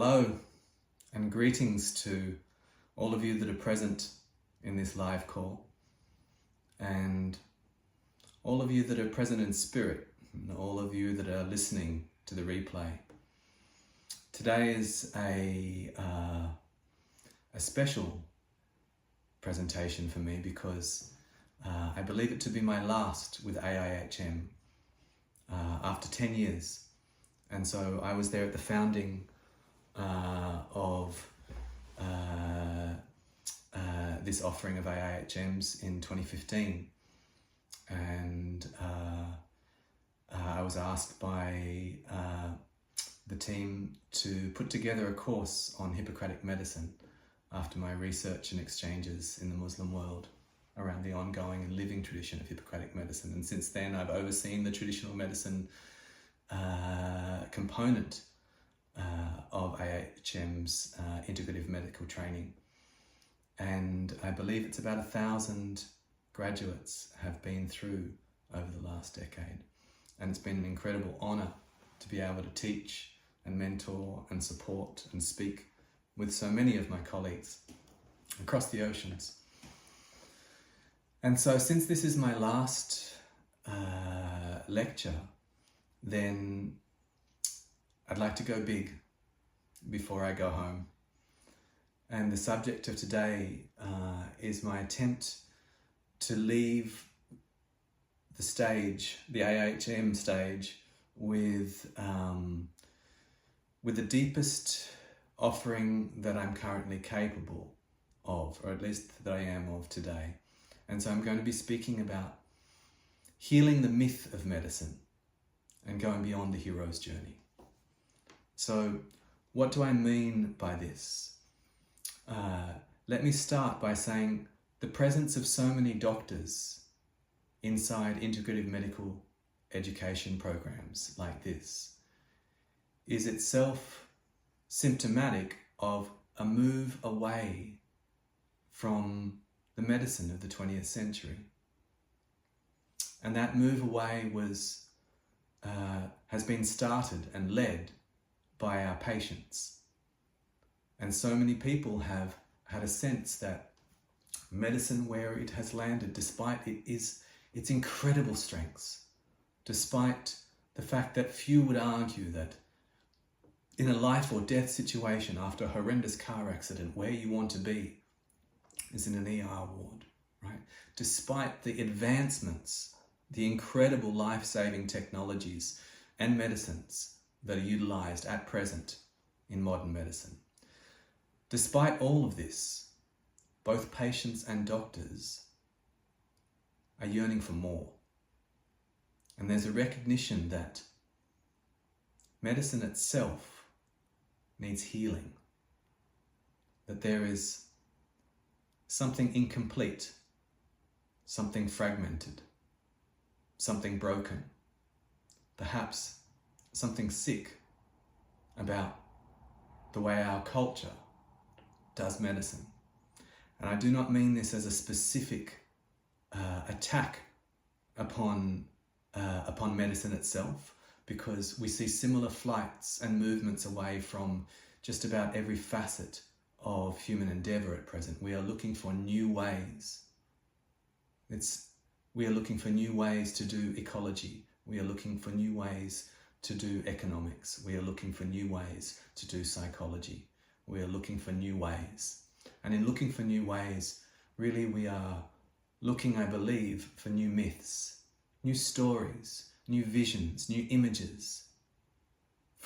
Hello and greetings to all of you that are present in this live call, and all of you that are present in spirit, and all of you that are listening to the replay. Today is a special presentation for me because I believe it to be my last with AIHM after 10 years. And so I was there at the founding of this offering of AIHMs in 2015, and I was asked by the team to put together a course on Hippocratic medicine after my research and exchanges in the Muslim world around the ongoing and living tradition of Hippocratic medicine. And since then I've overseen the traditional medicine component of AIHM's integrative medical training. And I believe it's about 1,000 graduates have been through over the last decade. And it's been an incredible honor to be able to teach and mentor and support and speak with so many of my colleagues across the oceans. And so since this is my last lecture, then I'd like to go big before I go home. And the subject of today is my attempt to leave the stage, the AIHM stage, with the deepest offering that I'm currently capable of, or at least that I am of today. And so I'm going to be speaking about healing the myth of medicine and going beyond the hero's journey. So what do I mean by this? Let me start by saying the presence of so many doctors inside integrative medical education programs like this is itself symptomatic of a move away from the medicine of the 20th century. And that move away has been started and led by our patients. And so many people have had a sense that medicine, where it has landed, despite its incredible strengths, despite the fact that few would argue that in a life or death situation after a horrendous car accident, where you want to be is in an ER ward, right? Despite the advancements, the incredible life-saving technologies and medicines that are utilized at present in modern medicine. Despite all of this, both patients and doctors are yearning for more. And there's a recognition that medicine itself needs healing, that there is something incomplete, something fragmented, something broken, perhaps something sick about the way our culture does medicine. And I do not mean this as a specific attack upon medicine itself, because we see similar flights and movements away from just about every facet of human endeavor at present. We are looking for new ways. We are looking for new ways to do ecology. We are looking for new ways to do economics. We are looking for new ways to do psychology. We are looking for new ways. And in looking for new ways, really we are looking, I believe, for new myths, new stories, new visions, new images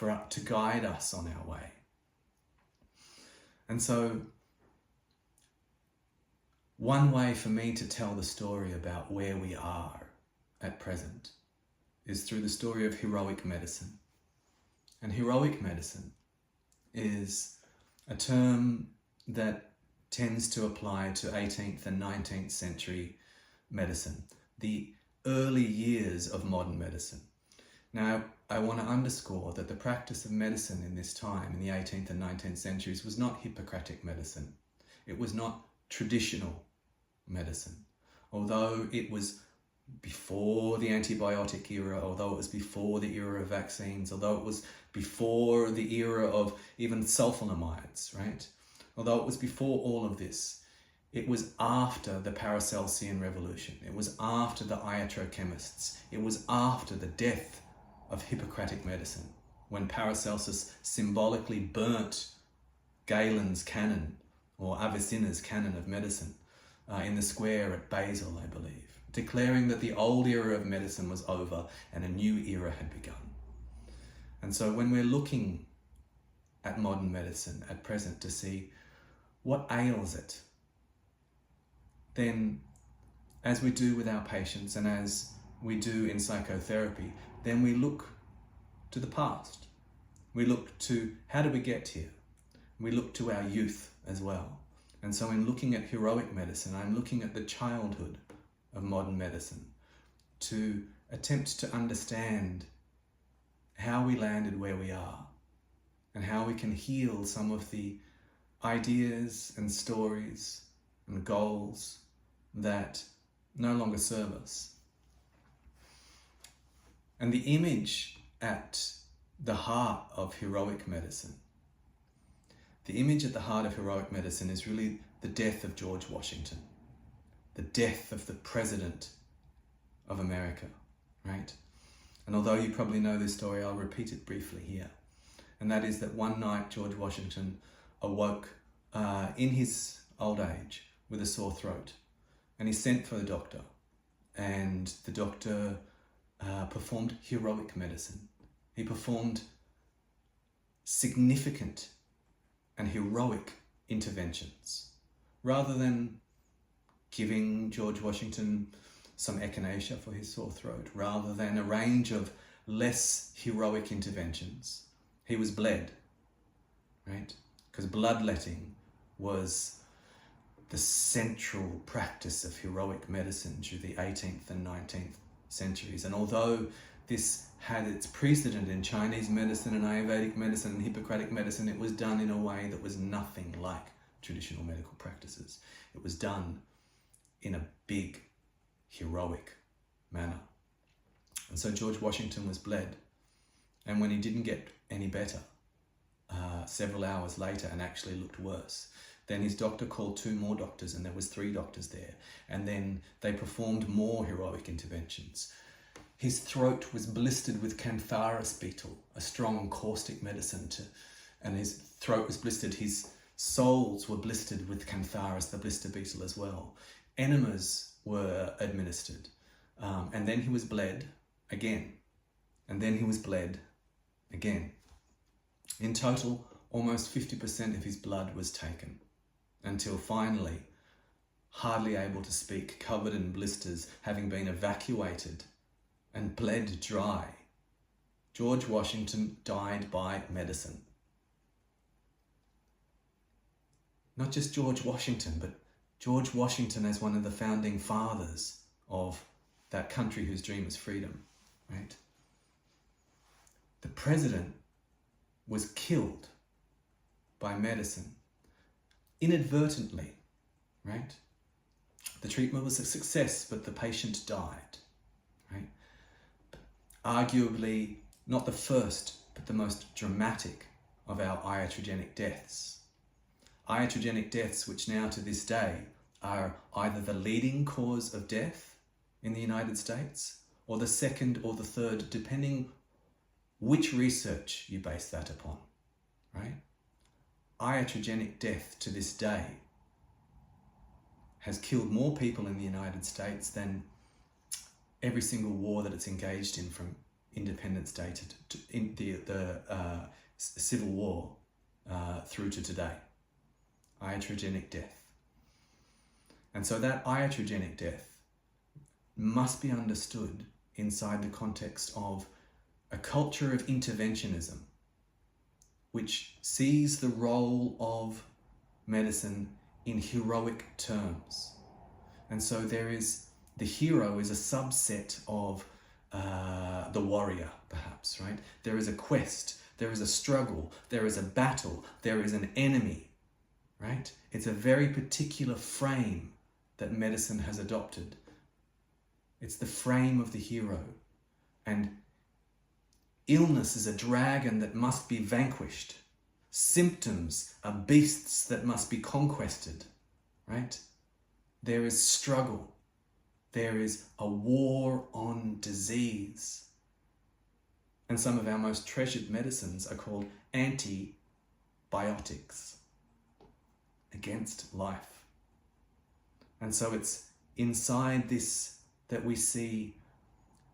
to guide us on our way. And so one way for me to tell the story about where we are at present is through the story of heroic medicine. And heroic medicine is a term that tends to apply to 18th and 19th century medicine, the early years of modern medicine. Now, I want to underscore that the practice of medicine in this time, in the 18th and 19th centuries, was not Hippocratic medicine. It was not traditional medicine, although it was before the antibiotic era, although it was before the era of vaccines, although it was before the era of even sulfonamides, right? Although it was before all of this, it was after the Paracelsian Revolution. It was after the iatrochemists. It was after the death of Hippocratic medicine, when Paracelsus symbolically burnt Galen's canon, or Avicenna's canon of medicine, in the square at Basel, I believe, declaring that the old era of medicine was over and a new era had begun. And so when we're looking at modern medicine at present to see what ails it, then as we do with our patients and as we do in psychotherapy, then we look to the past. We look to how did we get here? We look to our youth as well. And so in looking at heroic medicine, I'm looking at the childhood of modern medicine to attempt to understand how we landed where we are and how we can heal some of the ideas and stories and goals that no longer serve us. And the image at the heart of heroic medicine, the image at the heart of heroic medicine is really the death of George Washington, the death of the President of America, right? And although you probably know this story, I'll repeat it briefly here. And that is that one night George Washington awoke in his old age with a sore throat, and he sent for the doctor, and the doctor performed heroic medicine. He performed significant and heroic interventions. Rather than giving George Washington some echinacea for his sore throat, rather than a range of less heroic interventions, he was bled, right? Because bloodletting was the central practice of heroic medicine through the 18th and 19th centuries. And although this had its precedent in Chinese medicine and Ayurvedic medicine and Hippocratic medicine, it was done in a way that was nothing like traditional medical practices. It was done in a big, heroic manner. And so George Washington was bled. And when he didn't get any better, several hours later, and actually looked worse, then his doctor called two more doctors, and there was 3 doctors there. And then they performed more heroic interventions. His throat was blistered with cantharis beetle, a strong caustic medicine, and his throat was blistered. His soles were blistered with cantharis, the blister beetle, as well. Enemas were administered. And then he was bled again. And then he was bled again. In total, almost 50% of his blood was taken, until finally, hardly able to speak, covered in blisters, having been evacuated and bled dry, George Washington died by medicine. Not just George Washington, but George Washington as one of the founding fathers of that country whose dream is freedom, right? The president was killed by medicine inadvertently, right? The treatment was a success, but the patient died, right? Arguably not the first, but the most dramatic of our iatrogenic deaths. Iatrogenic deaths, which now to this day are either the leading cause of death in the United States, or the second or the third, depending which research you base that upon, right? Iatrogenic death to this day has killed more people in the United States than every single war that it's engaged in from Independence Day to in the Civil War through to today. Iatrogenic death. And so that iatrogenic death must be understood inside the context of a culture of interventionism, which sees the role of medicine in heroic terms. And so the hero is a subset of the warrior, perhaps, right? There is a quest, there is a struggle, there is a battle, there is an enemy, right? It's a very particular frame that medicine has adopted. It's the frame of the hero. And illness is a dragon that must be vanquished. Symptoms are beasts that must be conquered, right? There is struggle. There is a war on disease. And some of our most treasured medicines are called antibiotics against life. And so it's inside this that we see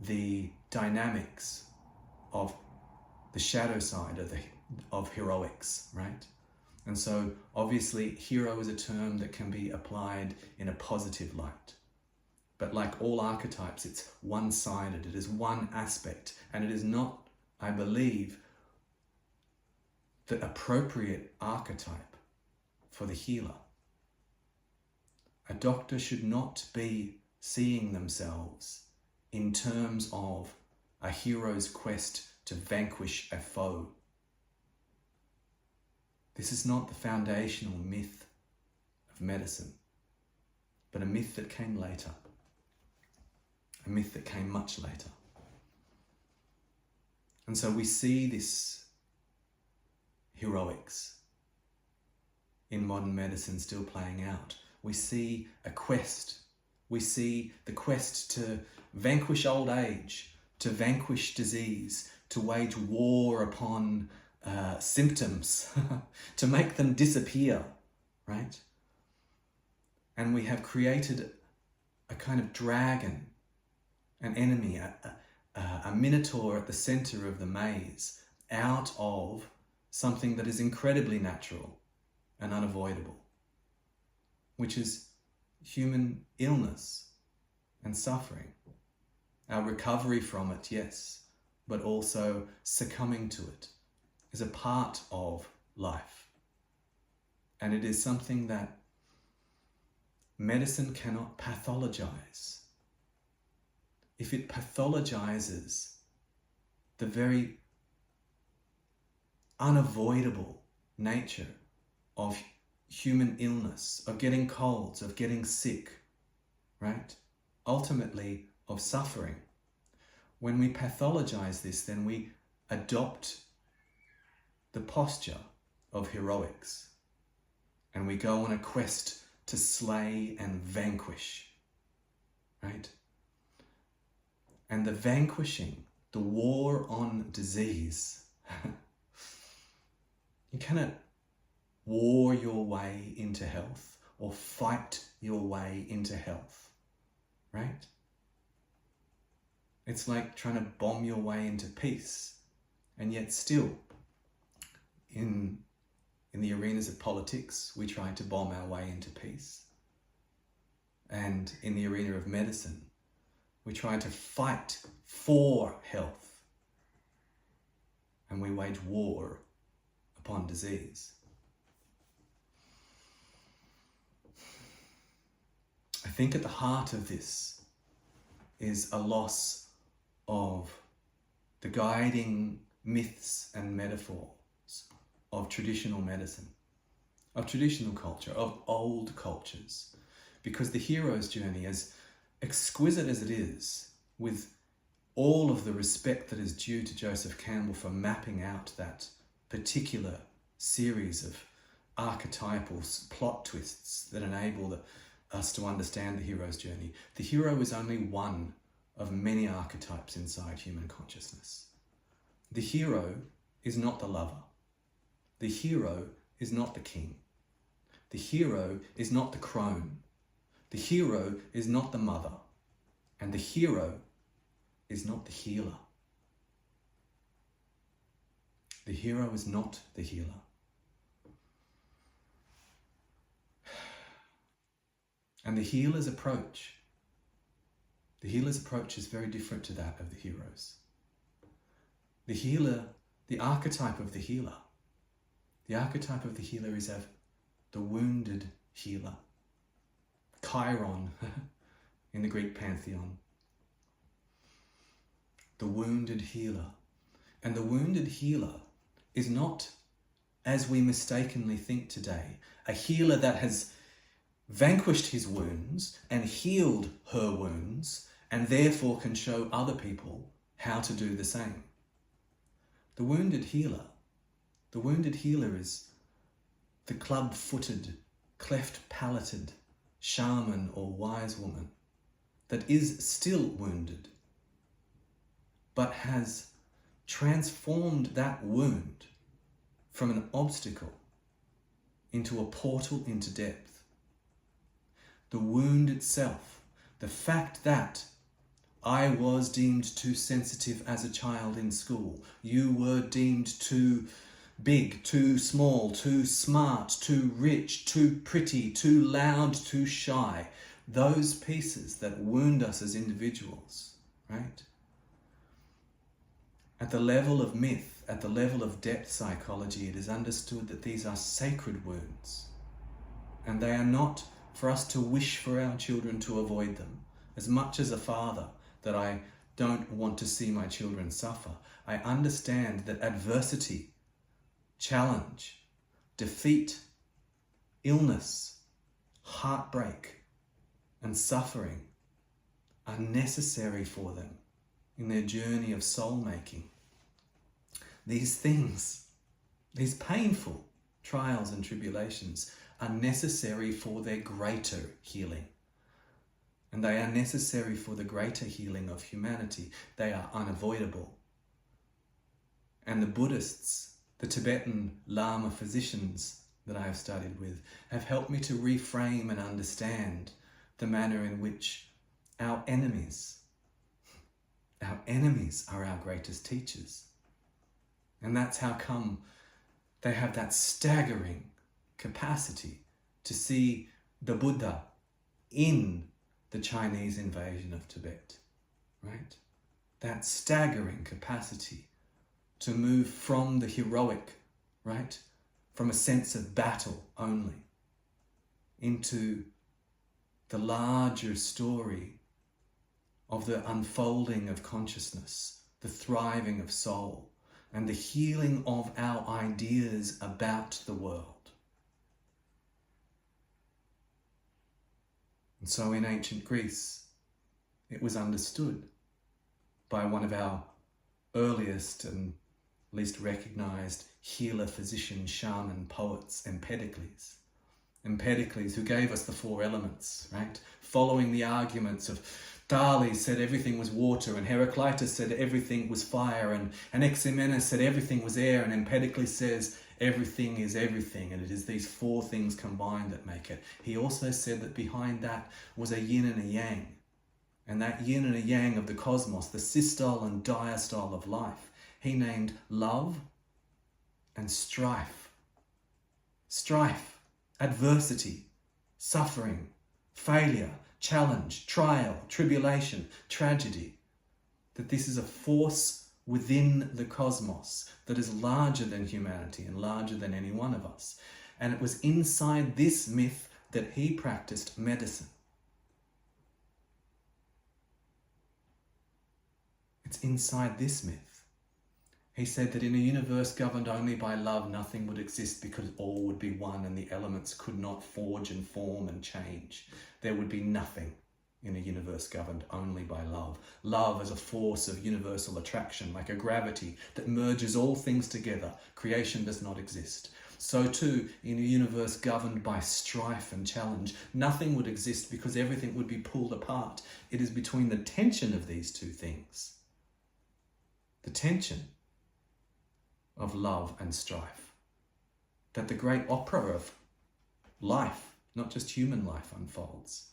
the dynamics of the shadow side of heroics, right? And so obviously hero is a term that can be applied in a positive light. But like all archetypes, it's one-sided. It is one aspect. And it is not, I believe, the appropriate archetype for the healer. A doctor should not be seeing themselves in terms of a hero's quest to vanquish a foe. This is not the foundational myth of medicine, but a myth that came later. A myth that came much later. And so we see this heroics in modern medicine still playing out. We see a quest. We see the quest to vanquish old age, to vanquish disease, to wage war upon symptoms, to make them disappear, right? And we have created a kind of dragon, an enemy, a minotaur at the center of the maze, out of something that is incredibly natural and unavoidable, which is human illness and suffering. Our recovery from it, yes, but also succumbing to it is a part of life. And it is something that medicine cannot pathologize. If it pathologizes the very unavoidable nature of human illness, of getting colds, of getting sick, right? Ultimately, of suffering. When we pathologize this, then we adopt the posture of heroics and we go on a quest to slay and vanquish, right? And the vanquishing, the war on disease, you cannot war your way into health or fight your way into health, right? It's like trying to bomb your way into peace, and yet still, in the arenas of politics, we try to bomb our way into peace. And in the arena of medicine, we try to fight for health, and we wage war upon disease. I think at the heart of this is a loss of the guiding myths and metaphors of traditional medicine, of traditional culture, of old cultures. Because the hero's journey, as exquisite as it is, with all of the respect that is due to Joseph Campbell for mapping out that particular series of archetypal plot twists that enable us to understand the hero's journey, the hero is only one of many archetypes inside human consciousness. The hero is not the lover. The hero is not the king. The hero is not the crone. The hero is not the mother. And the hero is not the healer. The hero is not the healer. And the healer's approach is very different to that of the hero's. The healer, the archetype of the healer is of the wounded healer. Chiron in the Greek pantheon. The wounded healer. And the wounded healer is not, as we mistakenly think today, a healer that has vanquished his wounds and healed her wounds and therefore can show other people how to do the same. The wounded healer is the club-footed, cleft-palated shaman or wise woman that is still wounded, but has transformed that wound from an obstacle into a portal into depth. The wound itself, the fact that I was deemed too sensitive as a child in school, you were deemed too big, too small, too smart, too rich, too pretty, too loud, too shy. Those pieces that wound us as individuals, right? At the level of myth, at the level of depth psychology, it is understood that these are sacred wounds. And they are not for us to wish for our children to avoid them. As much as a father that I don't want to see my children suffer, I understand that adversity, challenge, defeat, illness, heartbreak, and suffering are necessary for them in their journey of soul making. These things, these painful trials and tribulations, are necessary for their greater healing. And they are necessary for the greater healing of humanity. They are unavoidable. And the Buddhists, the Tibetan Lama physicians that I have studied with, have helped me to reframe and understand the manner in which our enemies are our greatest teachers. And that's how come they have that staggering capacity to see the Buddha in the Chinese invasion of Tibet, right? That staggering capacity to move from the heroic, right? From a sense of battle only into the larger story of the unfolding of consciousness, the thriving of soul, and the healing of our ideas about the world. And so in ancient Greece, it was understood by one of our earliest and least recognized healer, physician, shaman, poets, Empedocles. Empedocles, who gave us the four elements, right? Following the arguments of Thales said everything was water, and Heraclitus said everything was fire, and Anaximenes said everything was air, and Empedocles says everything is everything, and it is these four things combined that make it. He also said that behind that was a yin and a yang, and that yin and a yang of the cosmos, the systole and diastole of life, he named love and strife. Strife, adversity, suffering, failure, challenge, trial, tribulation, tragedy. That this is a force within the cosmos that is larger than humanity and larger than any one of us. And it was inside this myth that he practiced medicine. It's inside this myth. He said that in a universe governed only by love, nothing would exist because all would be one and the elements could not forge and form and change. There would be nothing in a universe governed only by love. Love as a force of universal attraction, like a gravity that merges all things together. Creation does not exist. So too, in a universe governed by strife and challenge, nothing would exist because everything would be pulled apart. It is between the tension of these two things, the tension of love and strife, that the great opera of life, not just human life, unfolds.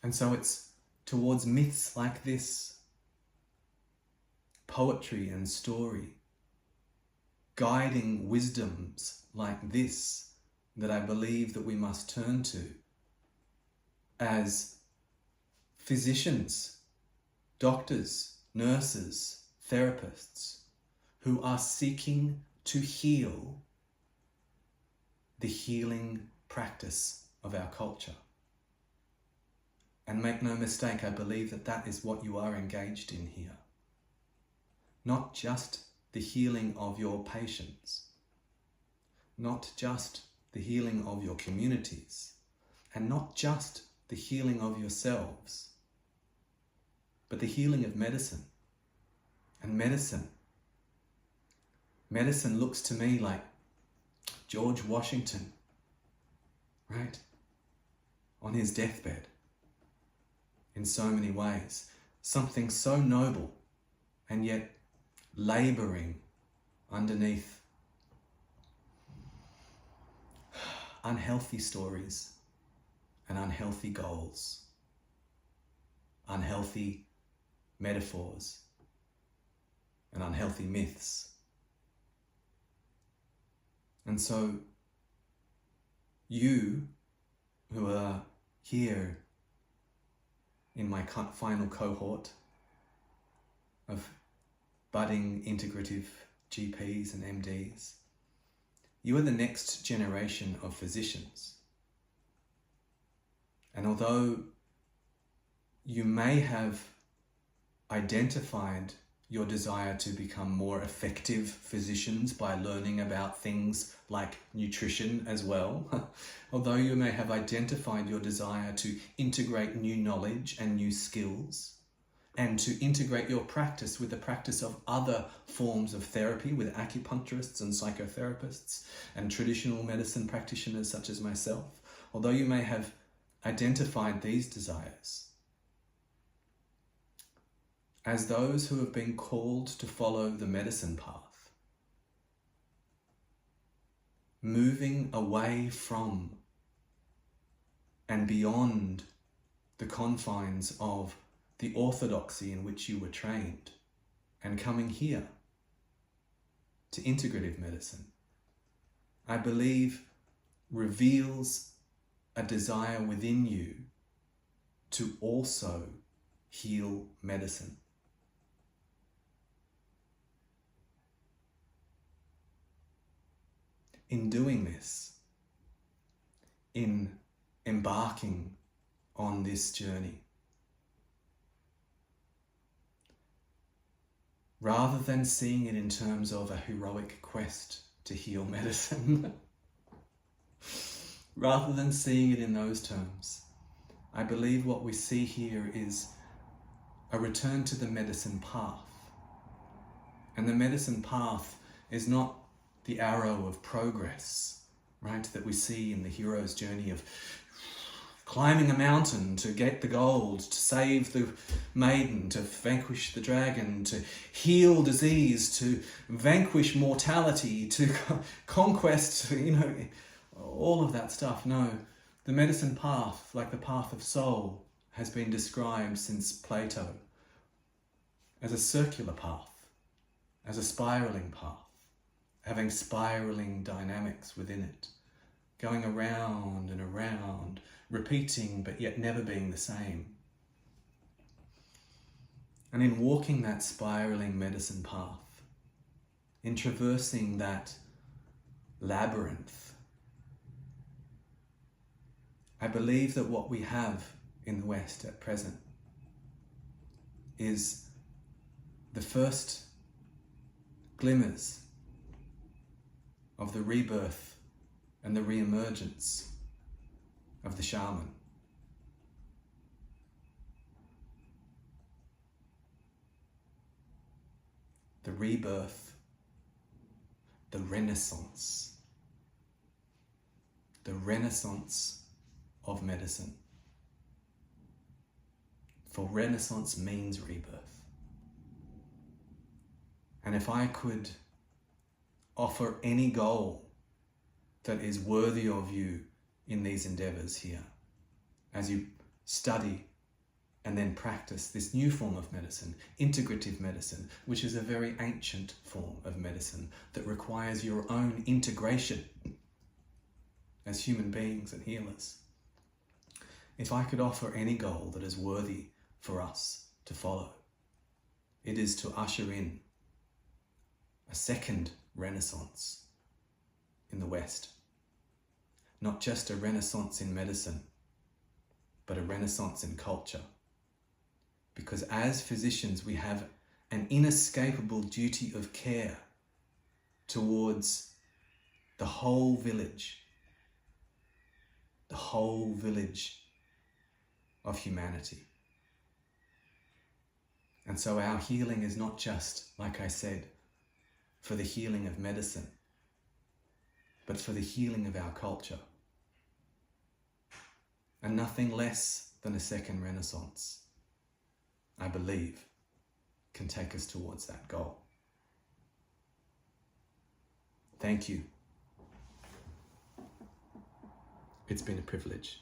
And so it's towards myths like this, poetry and story, guiding wisdoms like this, that I believe that we must turn to as physicians, doctors, nurses, therapists, who are seeking to heal the healing practice of our culture. And make no mistake, I believe that that is what you are engaged in here. Not just the healing of your patients, not just the healing of your communities, and not just the healing of yourselves, but the healing of medicine. And medicine looks to me like George Washington, right? On his deathbed, in so many ways. Something so noble, and yet labouring underneath unhealthy stories and unhealthy goals, unhealthy metaphors and unhealthy myths. And so you who are here in my final cohort of budding integrative GPs and MDs, you are the next generation of physicians. And although you may have identified your desire to become more effective physicians by learning about things like nutrition as well, although you may have identified your desire to integrate new knowledge and new skills, and to integrate your practice with the practice of other forms of therapy with acupuncturists and psychotherapists and traditional medicine practitioners such as myself, although you may have identified these desires, as those who have been called to follow the medicine path, moving away from and beyond the confines of the orthodoxy in which you were trained, and coming here to integrative medicine, I believe reveals a desire within you to also heal medicine. In doing this, in embarking on this journey, rather than seeing it in terms of a heroic quest to heal medicine, rather than seeing it in those terms, I believe what we see here is a return to the medicine path. And the medicine path is not the arrow of progress, right, that we see in the hero's journey of climbing a mountain to get the gold, to save the maiden, to vanquish the dragon, to heal disease, to vanquish mortality, to conquest, all of that stuff. No, the medicine path, like the path of soul, has been described since Plato as a circular path, as a spiraling path, having spiraling dynamics within it, going around and around, repeating but yet never being the same. And in walking that spiraling medicine path, in traversing that labyrinth, I believe that what we have in the West at present is the first glimmers of the rebirth and the re-emergence of the shaman. The rebirth, the renaissance of medicine. For renaissance means rebirth. And if I could offer any goal that is worthy of you in these endeavors here, as you study and then practice this new form of medicine, integrative medicine, which is a very ancient form of medicine that requires your own integration as human beings and healers. If I could offer any goal that is worthy for us to follow, it is to usher in a second renaissance in the West. Not just a renaissance in medicine, but a renaissance in culture. Because as physicians, we have an inescapable duty of care towards the whole village of humanity. And so our healing is not just, like I said, for the healing of medicine, but for the healing of our culture. And nothing less than a second Renaissance, I believe, can take us towards that goal. Thank you. It's been a privilege.